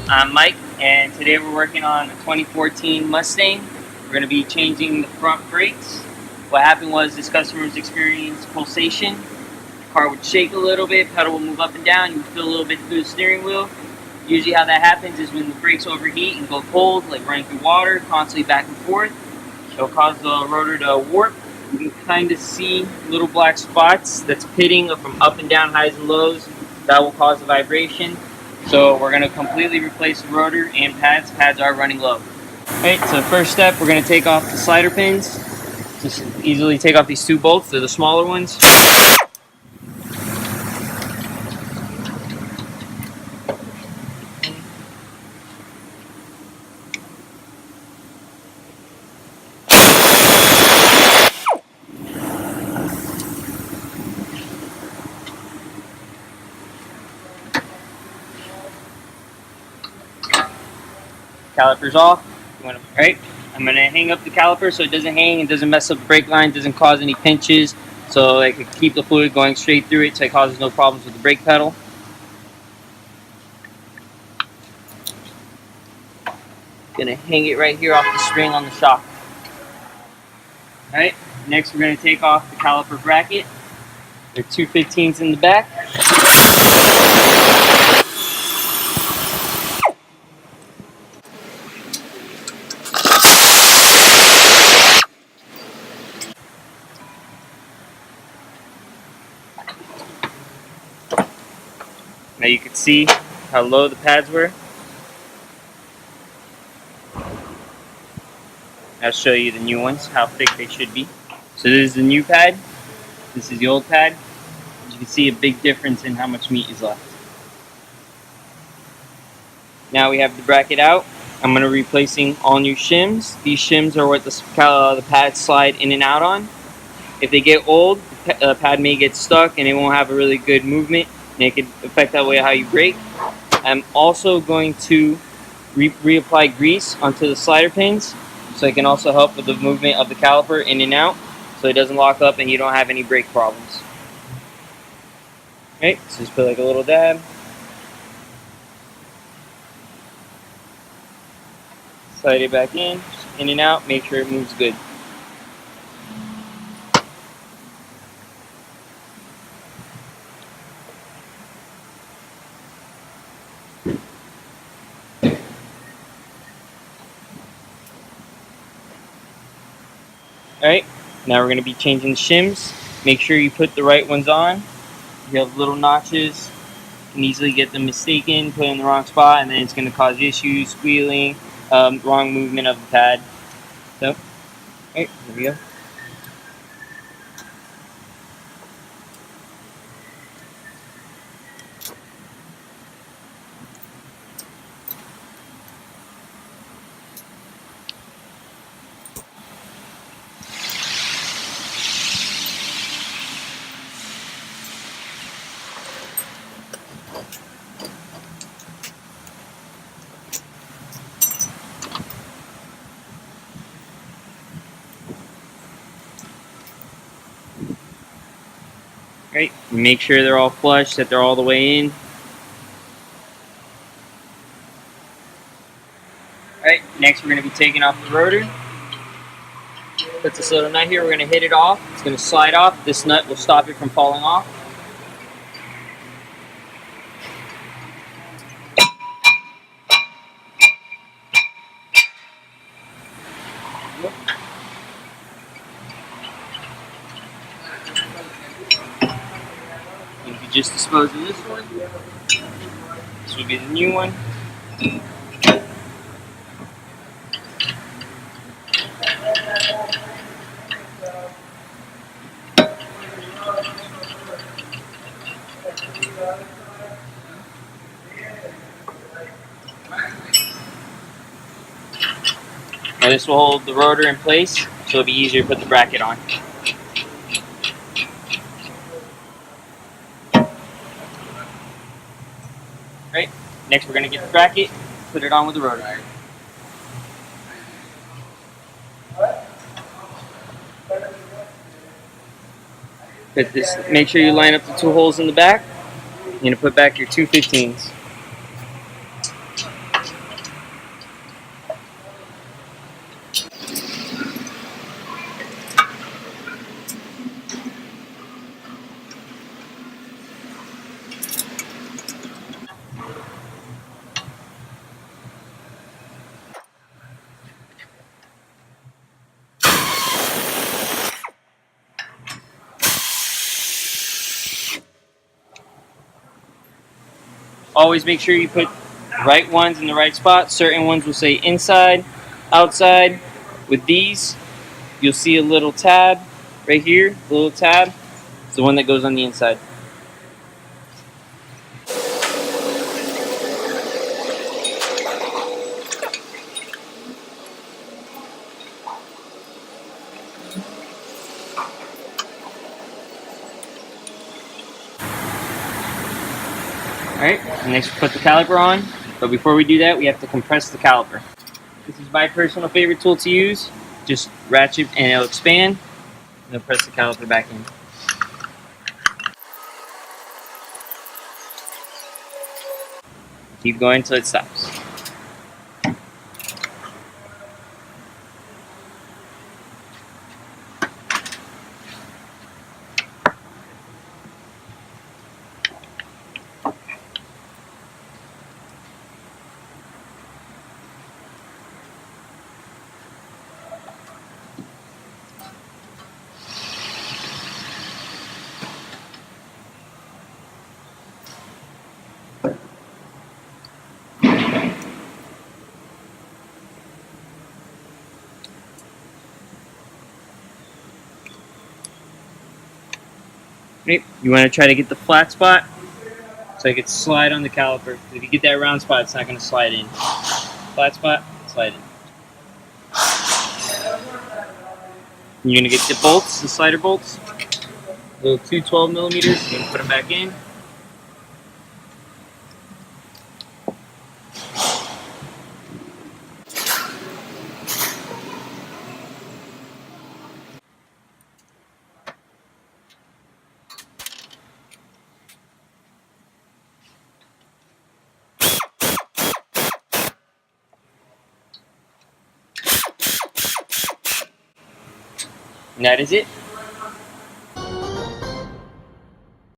I'm Mike, and today we're working on a 2014 Mustang. We're going to be changing the front brakes. What happened was this customer's experienced pulsation. The car would shake a little bit, pedal would move up and down, you would feel a little bit through the steering wheel. Usually how that happens is when the brakes overheat and go cold, like running through water, constantly back and forth. It'll cause the rotor to warp. You can kind of see little black spots that's pitting from up and down, highs and lows. That will cause a vibration. So we're going to completely replace the rotor and pads. Pads are running low. Alright, so first step, we're going to take off the slider pins. Just easily take off these two bolts. They're the smaller ones. Calipers off. Alright, I'm going to hang up the caliper so it doesn't hang and doesn't mess up the brake line, doesn't cause any pinches, so I can keep the fluid going straight through it so it causes no problems with the brake pedal. Going to hang it right here off the spring on the shock. Alright, next we're going to take off the caliper bracket. There are two 15s in the back. Now you can see how low the pads were. I'll show you the new ones, how thick they should be. So this is the new pad. This is the old pad. As you can see, a big difference in how much meat is left. Now we have the bracket out. I'm going to be replacing all new shims. These shims are what the pads slide in and out on. If they get old, the pad may get stuck and it won't have a really good movement. And it could affect that way how you brake. I'm also going to reapply grease onto the slider pins, so it can also help with the movement of the caliper in and out, so it doesn't lock up and you don't have any brake problems. Okay, so just put like a little dab. Slide it back in and out, make sure it moves good. Alright, now we're going to be changing the shims. Make sure you put the right ones on. If you have little notches, you can easily get them mistaken, put in the wrong spot, and then it's going to cause issues, squealing, wrong movement of the pad. So, alright, here we go. Right, make sure they're all flush, that they're all the way in. Alright, next we're going to be taking off the rotor. Put this little nut here, we're going to hit it off. It's going to slide off. This nut will stop it from falling off. You can just dispose of this one. This would be the new one. Now this will hold the rotor in place, so it'll be easier to put the bracket on. Right, next we're going to get the bracket, put it on with the rotor. Put this, make sure you line up the two holes in the back. You're going to put back your two 15s. Always make sure you put the right ones in the right spot. Certain ones will say inside, outside. With these, you'll see a little tab right here. The little tab is the one that goes on the inside. Alright, next we put the caliper on. But before we do that, we have to compress the caliper. This is my personal favorite tool to use. Just ratchet and it'll expand. And it'll press the caliper back in. Keep going until it stops. Right, you want to try to get the flat spot so it can slide on the caliper. If you get that round spot, it's not going to slide in. Flat spot, slide in. You're going to get the bolts, the slider bolts. Little two 12mm. You're going to put them back in. And that is it.